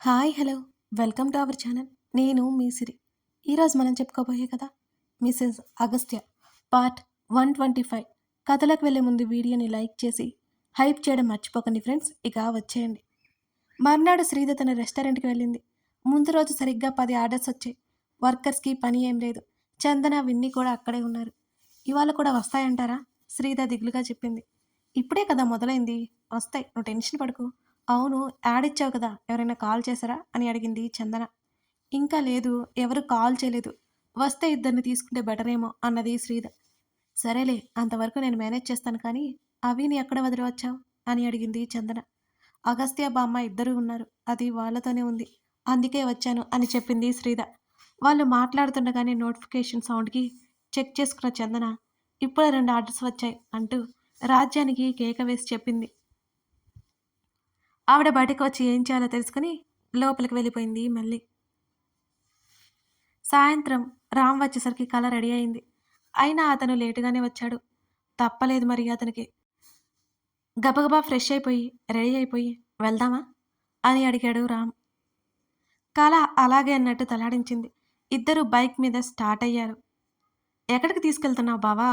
Hi hello welcome to our channel. నేను మీ సిరి. ఈరోజు మనం చెప్పుకోబోయే కథ మిసెస్ అగస్త్య పార్ట్ 125. కథలకు వెళ్ళే ముందు వీడియోని లైక్ చేసి హైప్ చేయడం మర్చిపోకండి ఫ్రెండ్స్. ఇక వచ్చేయండి. మర్నాడు శ్రీధ తన రెస్టారెంట్కి వెళ్ళింది. ముందు రోజు సరిగ్గా 10 ఆర్డర్స్ వచ్చాయి. వర్కర్స్కి పని ఏం లేదు. చందన విన్ని కూడా అక్కడే ఉన్నారు. ఇవాళ కూడా వస్తాయంటారా? శ్రీధ దిగులుగా చెప్పింది. ఇప్పుడే కదా మొదలైంది. వస్తాయి, నువ్వు టెన్షన్ పడుకు. అవును, యాడ్ ఇచ్చావు కదా, ఎవరైనా కాల్ చేశారా అని అడిగింది చందన. ఇంకా లేదు, ఎవరు కాల్ చేయలేదు. వస్తే ఇద్దరిని తీసుకుంటే బెటర్ ఏమో అన్నది శ్రీధ. సరేలే, అంతవరకు నేను మేనేజ్ చేస్తాను కానీ అవిని ఎక్కడ వదిలి వచ్చావు అని అడిగింది చందన. అగస్త్య బామ్మ ఇద్దరూ ఉన్నారు, అది వాళ్ళతోనే ఉంది, అందుకే వచ్చాను అని చెప్పింది శ్రీధ. వాళ్ళు మాట్లాడుతుండగానే నోటిఫికేషన్ సౌండ్కి చెక్ చేసుకున్న చందన ఇప్పుడే 2 ఆర్డర్స్ వచ్చాయి అంటూ రాజ్యానికి కేక వేసి చెప్పింది. ఆవిడ బయటకు వచ్చి ఏం చేయాలో తెలుసుకుని లోపలికి వెళ్ళిపోయింది మళ్ళీ. సాయంత్రం రామ్ వచ్చేసరికి కళ రెడీ అయింది. అయినా అతను లేటుగానే వచ్చాడు. తప్పలేదు మరి అతనికి. గబగబా ఫ్రెష్ అయిపోయి రెడీ అయిపోయి వెళ్దామా అని అడిగాడు రామ్. కళ అలాగే అన్నట్టు తలాడించింది. ఇద్దరు బైక్ మీద స్టార్ట్ అయ్యారు. ఎక్కడికి తీసుకెళ్తున్నావు బావా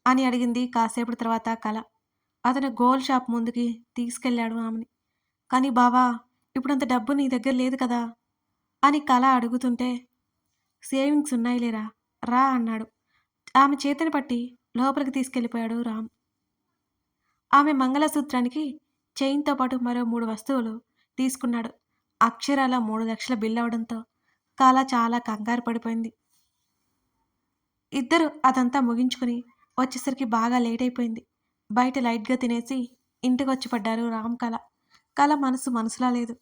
అని అడిగింది కాసేపటి తర్వాత కళ. అతను గోల్డ్ షాప్ ముందుకి తీసుకెళ్లాడు ఆమెని. కానీ బావా, ఇప్పుడంత డబ్బు నీ దగ్గర లేదు కదా అని కళ అడుగుతుంటే, సేవింగ్స్ ఉన్నాయిలేరా, రా అన్నాడు. ఆమె చేతిని పట్టి లోపలికి తీసుకెళ్ళిపోయాడు రామ్. ఆమె మంగళసూత్రానికి చైన్తో పాటు మరో 3 వస్తువులు తీసుకున్నాడు. అక్షరాల 3 లక్షల బిల్ అవడంతో కళ చాలా కంగారు పడిపోయింది. ఇద్దరు అదంతా ముగించుకుని వచ్చేసరికి బాగా లేట్ అయిపోయింది. బయట లైట్గా తినేసి ఇంటికొచ్చి పడ్డారు రామ్ కళ. కళ మనసు మనసులా లేదు.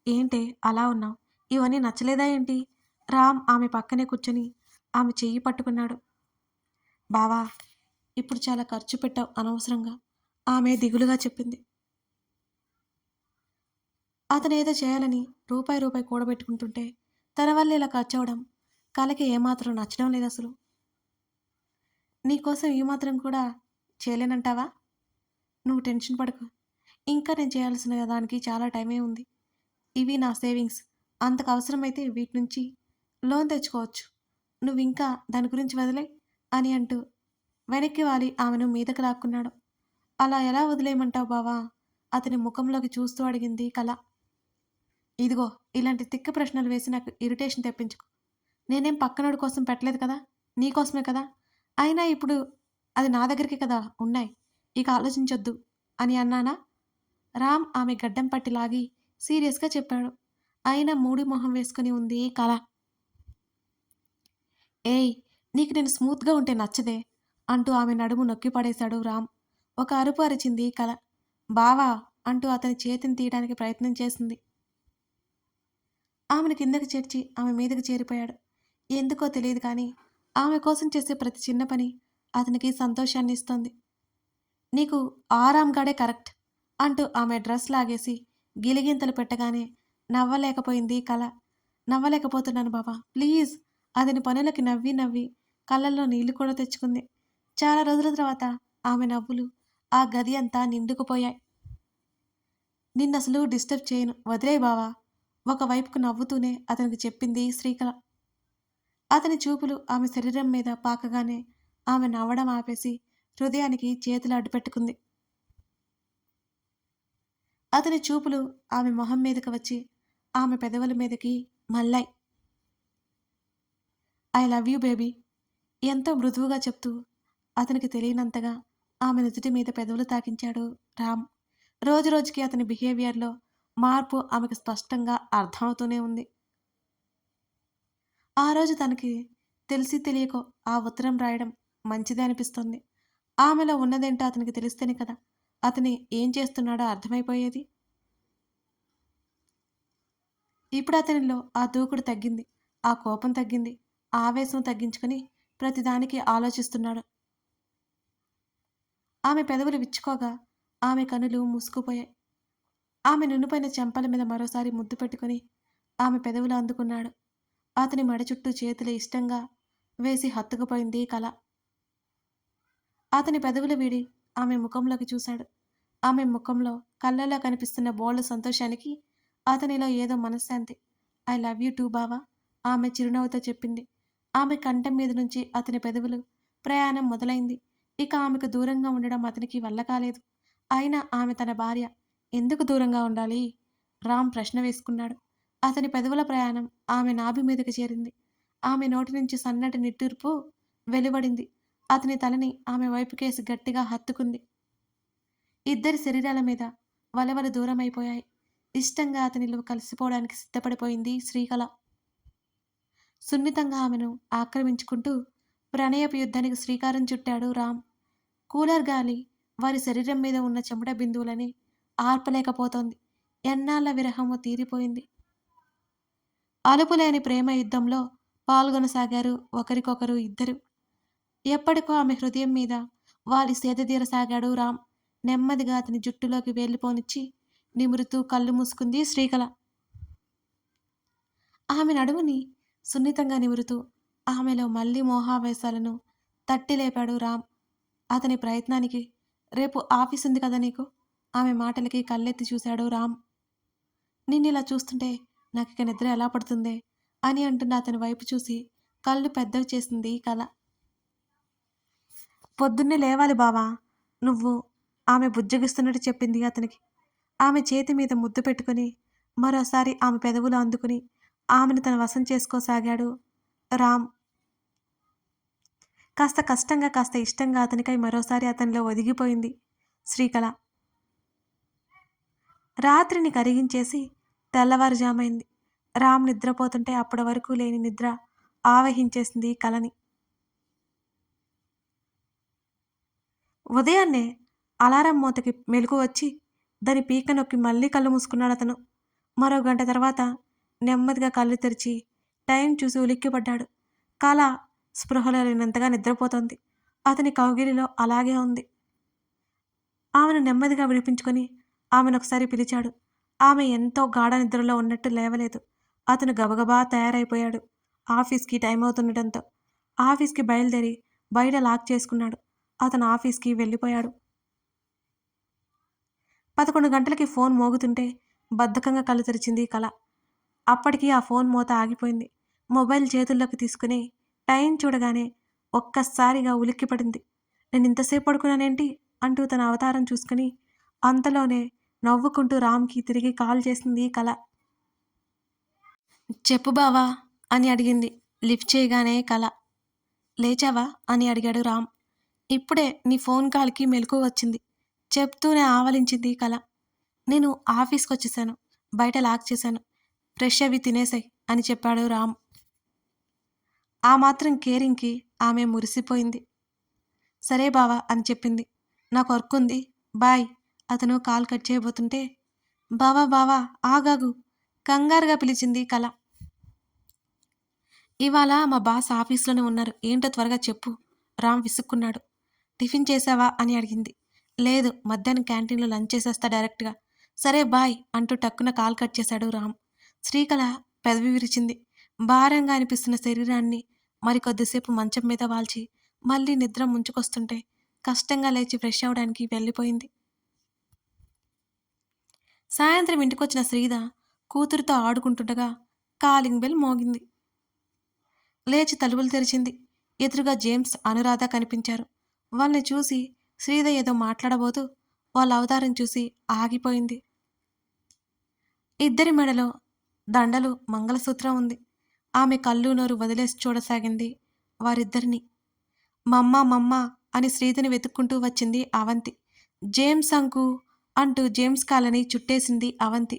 ఏంటే అలా ఉన్నావు, ఇవన్నీ నచ్చలేదా ఏంటి? రామ్ ఆమె పక్కనే కూర్చొని ఆమె చెయ్యి పట్టుకున్నాడు. బావా, ఇప్పుడు చాలా ఖర్చు పెట్టావు అనవసరంగా, ఆమె దిగులుగా చెప్పింది. అతనేదో చేయాలని రూపాయి రూపాయి కూడబెట్టుకుంటుంటే తన వల్ల ఇలా ఖర్చు అవడం కళకి ఏమాత్రం నచ్చడం లేదు అసలు. నీకోసం ఈ మాత్రం కూడా చేయలేనంటావా? నువ్వు టెన్షన్ పడకు. ఇంకా నేను చేయాల్సిన దానికి చాలా టైమే ఉంది. ఇవి నా సేవింగ్స్. అంతకు అవసరమైతే వీటి నుంచి లోన్ తెచ్చుకోవచ్చు. నువ్వింకా దాని గురించి వదిలే అని అంటూ వెనక్కి వాలి ఆమెను మీదకు లాక్కున్నాడు. అలా ఎలా వదిలేయమంటావు బావా? అతని ముఖంలోకి చూస్తూ అడిగింది కళ. ఇదిగో, ఇలాంటి తిక్క ప్రశ్నలు వేసి నాకు ఇరిటేషన్ తెప్పించుకో. నేనేం పక్కనోడి కోసం పెట్టలేదు కదా, నీకోసమే కదా. అయినా ఇప్పుడు అది నా దగ్గరికి కదా ఉన్నాయి, ఇక ఆలోచించొద్దు అని అన్నానా? రామ్ ఆమె గడ్డం పట్టి లాగి సీరియస్గా చెప్పాడు. అయినా మూడి మొహం వేసుకుని ఉంది కళ. ఏయ్, నీకు నేను స్మూత్గా ఉంటే నచ్చదే అంటూ ఆమె నడుము నొక్కి పడేశాడు రామ్. ఒక అరుపు అరిచింది కళ. బావా అంటూ అతని చేతిని తీయడానికి ప్రయత్నం చేసింది. ఆమెను కిందకి చేర్చి ఆమె మీదకి చేరిపోయాడు. ఎందుకో తెలియదు కానీ ఆమె కోసం చేసే ప్రతి చిన్న పని అతనికి సంతోషాన్ని ఇస్తోంది. నీకు ఆరాంగాడే కరెక్ట్ అంటూ ఆమె డ్రెస్ లాగేసి గిలిగింతలు పెట్టగానే నవ్వలేకపోయింది కళ. నవ్వలేకపోతున్నాను బాబా, ప్లీజ్. అతని పనులకి నవ్వి నవ్వి కళ్ళల్లో నీళ్లు కూడా తెచ్చుకుంది. చాలా రోజుల తర్వాత ఆమె నవ్వులు ఆ గది అంతా నిండుకుపోయాయి. నిన్నసలు డిస్టర్బ్ చేయను, వదిలేయ్ బావా, ఒకవైపుకు నవ్వుతూనే అతనికి చెప్పింది శ్రీకళ. అతని చూపులు ఆమె శరీరం మీద పాకగానే ఆమె నవ్వడం ఆపేసి హృదయానికి చేతులు అడ్డుపెట్టుకుంది. అతని చూపులు ఆమె మొహం మీదకి వచ్చి ఆమె పెదవుల మీదకి మళ్ళాయి. ఐ లవ్ యూ బేబీ ఎంతో మృదువుగా చెప్తూ అతనికి తెలియనంతగా ఆమె నుదుటి మీద పెదవులు తాకించాడు రామ్. రోజు రోజుకి అతని బిహేవియర్లో మార్పు ఆమెకు స్పష్టంగా అర్థమవుతూనే ఉంది. ఆ రోజు తనకి తెలిసి తెలియకో ఆ ఉత్తరం రాయడం మంచిదే అనిపిస్తుంది. ఆమెలో ఉన్నదేంటో అతనికి తెలిస్తేనే కదా అతని ఏం చేస్తున్నాడో అర్థమైపోయేది. ఇప్పుడు అతనిలో ఆ దూకుడు తగ్గింది, ఆ కోపం తగ్గింది, ఆవేశం తగ్గించుకుని ప్రతిదానికి ఆలోచిస్తున్నాడు. ఆమె పెదవులు విచ్చుకోగా ఆమె కనులు మూసుకుపోయాయి. ఆమె నునుపైన చెంపల మీద మరోసారి ముద్దు పెట్టుకుని ఆమె పెదవులు అందుకున్నాడు. అతని మెడ చుట్టూ చేతులు ఇష్టంగా వేసి హత్తుకుపోయింది కళ. అతని పెదవులు వీడి ఆమె ముఖంలోకి చూశాడు. ఆమె ముఖంలో కళ్ళలో కనిపిస్తున్న బోల్డ్ సంతోషానికి అతనిలో ఏదో మనశ్శాంతి. ఐ లవ్ యూ టూ బావా, ఆమె చిరునవ్వుతో చెప్పింది. ఆమె కంఠం మీద నుంచి అతని పెదవులు ప్రయాణం మొదలైంది. ఇక ఆమెకు దూరంగా ఉండడం అతనికి వల్ల కాలేదు. అయినా ఆమె తన భార్య. ఎందుకు దూరంగా ఉండాలి? రామ్ ప్రశ్న వేసుకున్నాడు. అతని పెదవుల ప్రయాణం ఆమె నాభి మీదకి చేరింది. ఆమె నోటి నుంచి సన్నటి నిట్టూర్పు వెలువడింది. అతని తలని ఆమె వైపుకేసి గట్టిగా హత్తుకుంది. ఇద్దరి శరీరాల మీద వలవలు దూరమైపోయాయి. ఇష్టంగా అతనిలో కలిసిపోవడానికి సిద్ధపడిపోయింది శ్రీకళ. సున్నితంగా ఆమెను ఆక్రమించుకుంటూ ప్రణయపు యుద్ధానికి శ్రీకారం చుట్టాడు రామ్. కూలర్ గాలి వారి శరీరం మీద ఉన్న చెమట బిందువులని ఆర్పలేకపోతోంది. ఎన్నాళ్ల విరహము తీరిపోయింది. అలుపులేని ప్రేమ యుద్ధంలో పాల్గొనసాగారు ఒకరికొకరు ఇద్దరు. ఎప్పటికో ఆమె హృదయం మీద వాలి సేదతీరసాగాడు రామ్. నెమ్మదిగా అతని జుట్టులోకి వెళ్ళిపోనిచ్చి నిమురుతూ కళ్ళు మూసుకుంది శ్రీకళ. ఆమె నడుముని సున్నితంగా నిమురుతూ ఆమెలో మళ్లీ మోహావేశాలను తట్టి లేపాడు రామ్. అతని ప్రయత్నానికి రేపు ఆఫీసుంది కదా నీకు? ఆమె మాటలకి కళ్ళెత్తి చూశాడు రామ్. నిన్నిలా చూస్తుంటే నాకిక నిద్ర ఎలా పడుతుందే అని అంటున్న అతని వైపు చూసి కళ్ళు పెద్దవి చేసింది కళ. పొద్దున్నే లేవాలి బావా నువ్వు, ఆమె బుజ్జగిస్తున్నట్టు చెప్పింది అతనికి. ఆమె చేతి మీద ముద్దు పెట్టుకుని మరోసారి ఆమె పెదవులు అందుకుని ఆమెను తన వశం చేసుకోసాగాడు రామ్. కాస్త కష్టంగా కాస్త ఇష్టంగా అతనికై మరోసారి అతనిలో ఒదిగిపోయింది శ్రీకళ. రాత్రిని కరిగించేసి తెల్లవారుజామైంది. రామ్ నిద్రపోతుంటే అప్పటి వరకు లేని నిద్ర ఆవహించేసింది కలని. ఉదయాన్నే అలారం మోతకి మెలకు వచ్చి దాని పీక నొక్కి మళ్ళీ కళ్ళు మూసుకున్నాడు అతను. మరో గంట తర్వాత నెమ్మదిగా కళ్ళు తెరిచి టైం చూసి ఉలిక్కిపడ్డాడు. కళ స్పృహలో లేనంతగా నిద్రపోతోంది. అతని కౌగిలిలో అలాగే ఉంది. ఆమెను నెమ్మదిగా విడిపించుకొని ఆమెను ఒకసారి పిలిచాడు. ఆమె ఎంతో గాఢ నిద్రలో ఉన్నట్టు లేవలేదు. అతను గబగబా తయారైపోయాడు. ఆఫీస్కి టైం అవుతుండటంతో ఆఫీస్కి బయలుదేరి బయట లాక్ చేసుకున్నాడు. అతను ఆఫీస్కి వెళ్ళిపోయాడు. 11 గంటలకి ఫోన్ మోగుతుంటే బద్ధకంగా కళ్ళు తెరిచింది కళ. అప్పటికి ఆ ఫోన్ మోత ఆగిపోయింది. మొబైల్ చేతుల్లోకి తీసుకుని టైం చూడగానే ఒక్కసారిగా ఉలిక్కిపడింది. నేను ఇంతసేపు పడుకున్నానేంటి అంటూ తన అవతారం చూసుకుని అంతలోనే నవ్వుకుంటూ రామ్కి తిరిగి కాల్ చేసింది కళ. చెప్పు బావా అని అడిగింది లిఫ్ట్ చేయగానే కళ. లేచావా అని అడిగాడు రామ్. ఇప్పుడే నీ ఫోన్ కాల్కి మెలకు వచ్చింది చెప్తూనే ఆవలించింది కళ. నేను ఆఫీస్కి వచ్చేసాను, బయట లాక్ చేశాను, ఫ్రెష్ అవి తినేసాయి అని చెప్పాడు రామ్. ఆ మాత్రం కేరింగ్కి ఆమె మురిసిపోయింది. సరే బావా అని చెప్పింది. నాకు వర్క్ ఉంది, బాయ్. అతను కాల్ కట్ చేయబోతుంటే బావా బావా ఆగాగు కంగారుగా పిలిచింది కళ. ఇవాళ మా బాస్ ఆఫీస్లోనే ఉన్నారు, ఏంటో త్వరగా చెప్పు. రామ్ విసుక్కున్నాడు. టిఫిన్ చేసావా అని అడిగింది. లేదు, మధ్యాహ్నం క్యాంటీన్లో లంచ్ చేసేస్తా డైరెక్ట్గా. సరే బాయ్ అంటూ టక్కున కాల్ కట్ చేశాడు రామ్. శ్రీకళ పెదవి విరిచింది. భారంగా అనిపిస్తున్న శరీరాన్ని మరికొద్దిసేపు మంచం మీద వాల్చి మళ్ళీ నిద్ర ముంచుకొస్తుంటే కష్టంగా లేచి ఫ్రెష్ అవడానికి వెళ్ళిపోయింది. సాయంత్రం ఇంటికొచ్చిన శ్రీద కూతురుతో ఆడుకుంటుండగా కాలింగ్ బెల్ మోగింది. లేచి తలుపులు తెరిచింది. ఎదురుగా జేమ్స్, అనురాధ కనిపించారు. వాళ్ళని చూసి శ్రీద ఏదో మాట్లాడబోతూ వాళ్ళ అవతారం చూసి ఆగిపోయింది. ఇద్దరి మెడలో దండలు, మంగళసూత్రం ఉంది. ఆమె కళ్ళు నోరు వదిలేసి చూడసాగింది వారిద్దరిని. మమ్మ మమ్మ అని శ్రీదని వెతుక్కుంటూ వచ్చింది అవంతి. జేమ్స్ అంకు అంటూ జేమ్స్ కాలని చుట్టేసింది అవంతి.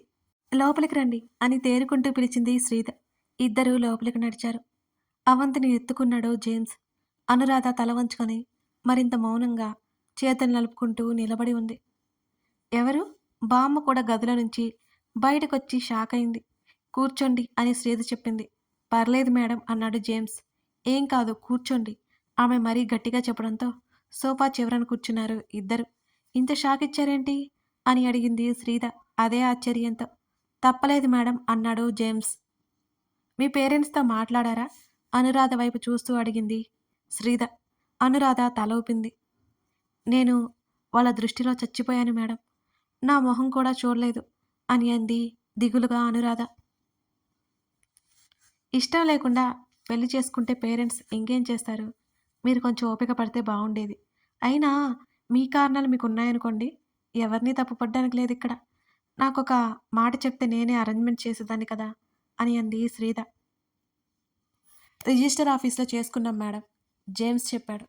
లోపలికి రండి అని తేరుకుంటూ పిలిచింది శ్రీద. ఇద్దరూ లోపలికి నడిచారు. అవంతిని ఎత్తుకున్నాడు జేమ్స్. అనురాధ తల వంచుకొని మరింత మౌనంగా చేతులు నలుపుకుంటూ నిలబడి ఉంది. ఎవరు? బామ్మ కూడా గదిలో నుంచి బయటకొచ్చి షాక్ అయింది. కూర్చోండి అని శ్రీద చెప్పింది. పర్లేదు మేడం అన్నాడు జేమ్స్. ఏం కాదు కూర్చోండి. ఆమె మరీ గట్టిగా చెప్పడంతో సోఫా చివరన కూర్చున్నారు ఇద్దరు. ఇంత షాక్ ఇచ్చారేంటి అని అడిగింది శ్రీద అదే ఆశ్చర్యంతో. తప్పలేదు మేడం అన్నాడు జేమ్స్. మీ పేరెంట్స్తో మాట్లాడారా? అనురాధ వైపు చూస్తూ అడిగింది శ్రీద. అనురాధ తల ఊపింది. నేను వాళ్ళ దృష్టిలో చచ్చిపోయాను మేడం, నా మొహం కూడా చూడలేదు అని అంది దిగులుగా అనురాధ. ఇష్టం లేకుండా పెళ్లి చేసుకుంటే పేరెంట్స్ ఇంకేం చేస్తారు? మీరు కొంచెం ఓపిక పడితే బావుండేది. అయినా మీ కారణాలు మీకున్నాయనుకోండి, ఎవరిని తప్పు పట్టడానికి లేదిక్కడ. నాకొక మాట చెప్తే నేనే అరేంజ్‌మెంట్ చేసేదాన్ని కదా! అని అంది శ్రీద. రిజిస్టర్ ఆఫీస్‌లో చేసుకున్నాం మేడం. జేమ్స్ చెప్పాడు.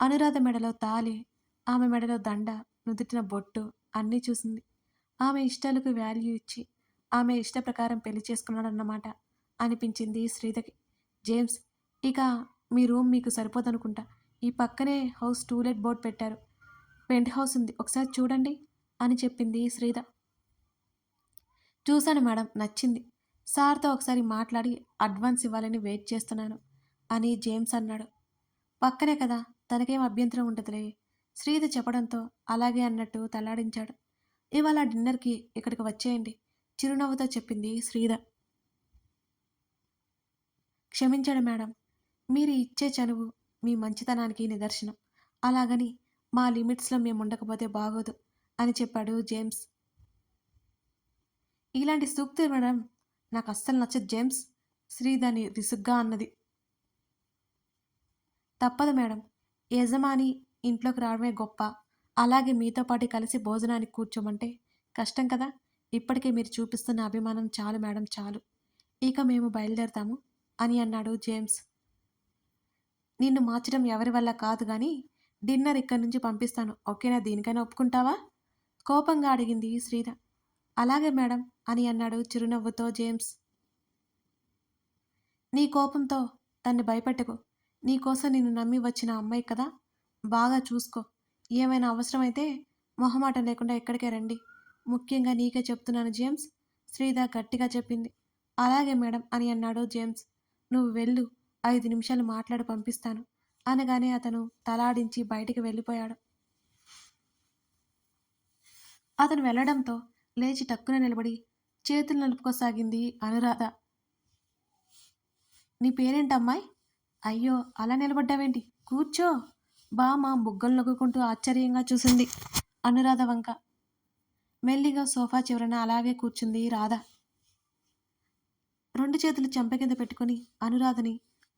అనురాధ మెడలో తాళి, ఆమె మెడలో దండ, నుదుటిన బొట్టు అన్నీ చూసింది. ఆమె ఇష్టాలకు వాల్యూ ఇచ్చి, ఆమె ఇష్ట ప్రకారం పెళ్లి చేసుకున్నాడన్నమాట అనిపించింది శ్రీధకి. జేమ్స్, ఇక మీ రూమ్ మీకు సరిపోదనుకుంటా. ఈ పక్కనే హౌస్ టూలెట్ బోర్డ్ పెట్టారు. పెంట్ హౌస్ ఉంది. ఒకసారి చూడండి అని చెప్పింది శ్రీధ. చూశాను మేడం, నచ్చింది. సార్‌తో ఒకసారి మాట్లాడి అడ్వాన్స్ ఇవ్వాలని వెయిట్ చేస్తున్నాను అని జేమ్స్ అన్నాడు. పక్కనే కదా! తనకేం అభ్యంతరం ఉండదులే. శ్రీధ చెప్పడంతో అలాగే అన్నట్టు తలాడించాడు. ఇవాళ డిన్నర్‌కి ఇక్కడికి వచ్చేయండి చిరునవ్వుతో చెప్పింది శ్రీధ. క్షమించండి మేడం. మీరు ఇచ్చే చనువు మీ మంచితనానికి నిదర్శనం. అలాగని మా లిమిట్స్‌లో మేముండకపోతే బాగోదు అని చెప్పాడు జేమ్స్. ఇలాంటి సూక్తులు వినడం నాకస్సలు నచ్చదు జేమ్స్. శ్రీధని విసుగ్గా అన్నది. తప్పదు మేడం. యజమాని ఇంట్లోకి రావడమే గొప్ప. అలాగే మీతో పాటు కలిసి భోజనానికి కూర్చోమంటే కష్టం కదా! ఇప్పటికే మీరు చూపిస్తున్న అభిమానం చాలు మేడం చాలు. ఇక మేము బయలుదేరతాము అని అన్నాడు జేమ్స్. నిన్ను మార్చడం ఎవరి వల్ల కాదు గానీ డిన్నర్ ఇక్కడి నుంచి పంపిస్తాను. ఓకేనా? దీనికైనా ఒప్పుకుంటావా? కోపంగా అడిగింది శ్రీధ. అలాగే మేడం అని అన్నాడు చిరునవ్వుతో జేమ్స్. నీ కోపంతో తన్ని భయపెట్టకు. నీకోసం నిన్ను నమ్మి వచ్చిన అమ్మాయి కదా! బాగా చూసుకో. ఏమైనా అవసరమైతే మొహమాటం లేకుండా ఇక్కడికే రండి. ముఖ్యంగా నీకే చెప్తున్నాను జేమ్స్. శ్రీధ గట్టిగా చెప్పింది. అలాగే మేడం అని అన్నాడు జేమ్స్. నువ్వు వెళ్ళు. 5 నిమిషాలు మాట్లాడి పంపిస్తాను అనగానే అతను తలాడించి బయటికి వెళ్ళిపోయాడు. అతను వెళ్ళడంతో లేచి టక్కున నిలబడి చేతులు నలుపుకోసాగింది అనురాధ. నీ పేరేంటమ్మాయ్? అయ్యో, అలా నిలబడ్డావేంటి? కూర్చో. బామ్మ బుగ్గలు నొక్కుకుంటూ ఆశ్చర్యంగా చూసింది అనురాధ వంక. మెల్లిగా సోఫా చివరన అలాగే కూర్చుంది రాధ. 2 చేతులు చెంప కింద పెట్టుకుని అనురాధని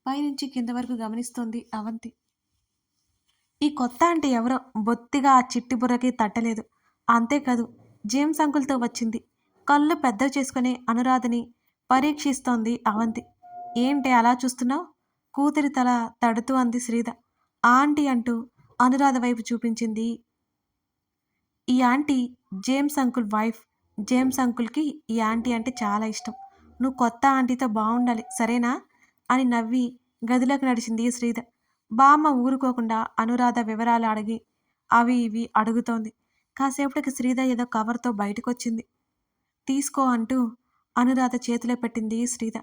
పైనుంచి కింద వరకు గమనిస్తోంది అవంతి. ఈ కొత్త ఆంటీ ఎవరో బొత్తిగా ఆ చిట్టి బుర్రకి తట్టలేదు. అంతేకాదు, జేమ్స్ అంకుల్తో వచ్చింది. కళ్ళు పెద్దవి చేసుకుని అనురాధని పరీక్షిస్తోంది అవంతి. ఏంటి అలా చూస్తున్నావు? కూతురి తల తడుతూ అంది శ్రీధ. ఆంటీ అంటూ అనురాధ వైపు చూపించింది. ఈ aunty James uncle wife. James అంకుల్కి ఈ ఆంటీ అంటే చాలా ఇష్టం. నువ్వు కొత్త ఆంటీతో బాగుండాలి సరేనా అని నవ్వి గదిలోకి నడిచింది శ్రీధ. బామ్మ ఊరుకోకుండా అనురాధ వివరాలు అడిగి అవి ఇవి అడుగుతోంది. కాసేపటికి శ్రీధ ఏదో కవర్తో బయటకొచ్చింది. తీసుకో అంటూ అనురాధ చేతిలో పెట్టింది శ్రీధ.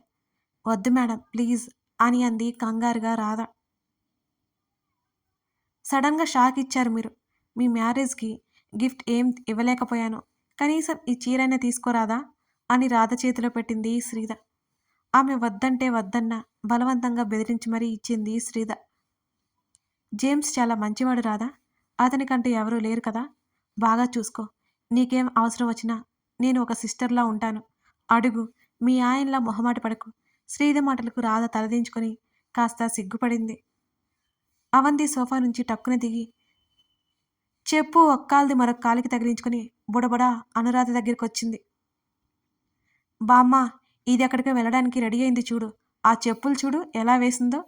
వద్దు మేడం ప్లీజ్ అని అంది కంగారుగా రాధ. సడన్గా షాక్ ఇచ్చారు మీరు. మీ మ్యారేజ్కి గిఫ్ట్ ఏం ఇవ్వలేకపోయాను. కనీసం ఈ చీరైనా తీసుకోరాదా అని రాధ చేతిలో పెట్టింది శ్రీధ. ఆమె వద్దంటే వద్దన్న బలవంతంగా బెదిరించి మరీ ఇచ్చింది శ్రీధ. జేమ్స్ చాలా మంచివాడు రాధా. అతనికంటూ ఎవరూ లేరు కదా. బాగా చూసుకో. నీకేం అవసరం వచ్చినా నేను ఒక సిస్టర్లా ఉంటాను. అడుగు. మీ ఆయనలా మొహమాట పడకు. శ్రీధ మాటలకు రాధ తలదించుకొని కాస్త సిగ్గుపడింది. అవంతి సోఫా నుంచి టక్కున దిగి చెప్పు ఒక్కాల్ది మరొక కాలికి తగిలించుకొని బుడబుడా అనురాధ దగ్గరికొచ్చింది. బామ్మ, ఇది ఎక్కడికో వెళ్ళడానికి రెడీ అయింది చూడు. ఆ చెప్పులు చూడు ఎలా వేసిందో.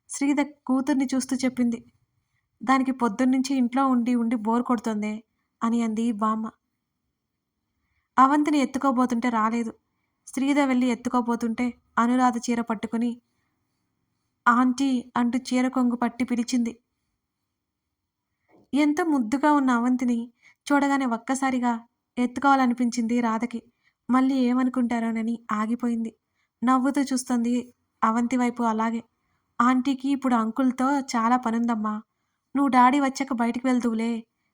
శ్రీధ కూతుర్ని చూస్తూ చెప్పింది. దానికి పొద్దున్నుంచి ఇంట్లో ఉండి ఉండి బోర్ కొడుతోందే అని అంది బామ్మ. అవంతిని ఎత్తుకోబోతుంటే రాలేదు. శ్రీధ వెళ్ళి ఎత్తుకోబోతుంటే అనురాధ చీర పట్టుకుని ఆంటీ అంటూ చీర కొంగు పట్టి పిలిచింది. ఎంతో ముద్దుగా ఉన్న అవంతిని చూడగానే ఒక్కసారిగా ఎత్తుకోవాలనిపించింది రాధకి. మళ్ళీ ఏమనుకుంటారోనని ఆగిపోయింది. నవ్వుతూ చూస్తుంది అవంతి వైపు అలాగే. ఆంటీకి ఇప్పుడు అంకుల్తో చాలా పనుందమ్మా. నువ్వు డాడీ వచ్చాక బయటికి వెళ్దువులే.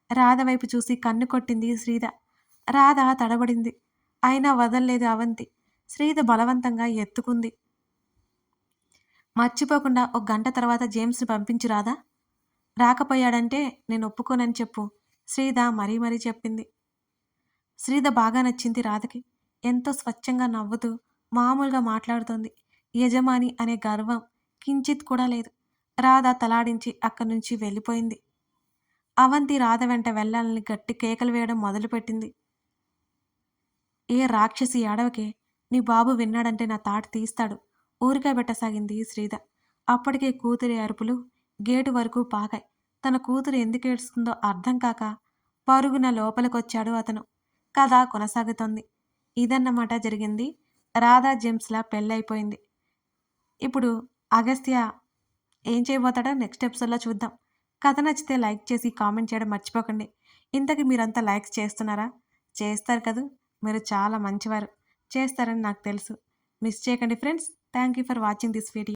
రాధ వైపు చూసి కన్ను కొట్టింది శ్రీధ. రాధ తడబడింది. అయినా వదల్లేదు అవంతి. శ్రీధ బలవంతంగా ఎత్తుకుంది. మర్చిపోకుండా ఒక గంట తర్వాత జేమ్స్ని పంపించు రాధా. రాకపోయాడంటే నేను ఒప్పుకోనని చెప్పు. శ్రీధ మరీ మరీ చెప్పింది. శ్రీధ బాగా నచ్చింది రాధకి. ఎంతో స్వచ్ఛంగా నవ్వుతూ మామూలుగా మాట్లాడుతోంది. యజమాని అనే గర్వం కించిత్ కూడా లేదు. రాధ తలాడించి అక్కడి నుంచి వెళ్ళిపోయింది. అవంతి రాధ వెంట వెళ్ళాలని గట్టి కేకలు వేయడం మొదలుపెట్టింది. ఏ రాక్షసి ఏడవకే, నీ బాబు విన్నాడంటే నా తాట తీస్తాడు, ఊరికే పెట్టసాగింది శ్రీధ. అప్పటికే కూతురి అరుపులు గేటు వరకు పాకాయి. తన కూతురు ఎందుకు ఏడుస్తుందో అర్థం కాక పరుగున లోపలికొచ్చాడు అతను. కథ కొనసాగుతోంది. ఇదన్నమాట జరిగింది. రాధా జేమ్స్‌ల పెళ్ళైపోయింది. ఇప్పుడు అగస్త్య ఏం చేయబోతాడో నెక్స్ట్ ఎపిసోడ్‌లో చూద్దాం. కథ నచ్చితే లైక్ చేసి కామెంట్ చేయడం మర్చిపోకండి. ఇంతకీ మీరంతా లైక్స్ చేస్తున్నారా? చేస్తారు కదూ! మీరు చాలా మంచివారు. చేస్తారని నాకు తెలుసు. మిస్ చేయకండి friends. Thank you for watching this video.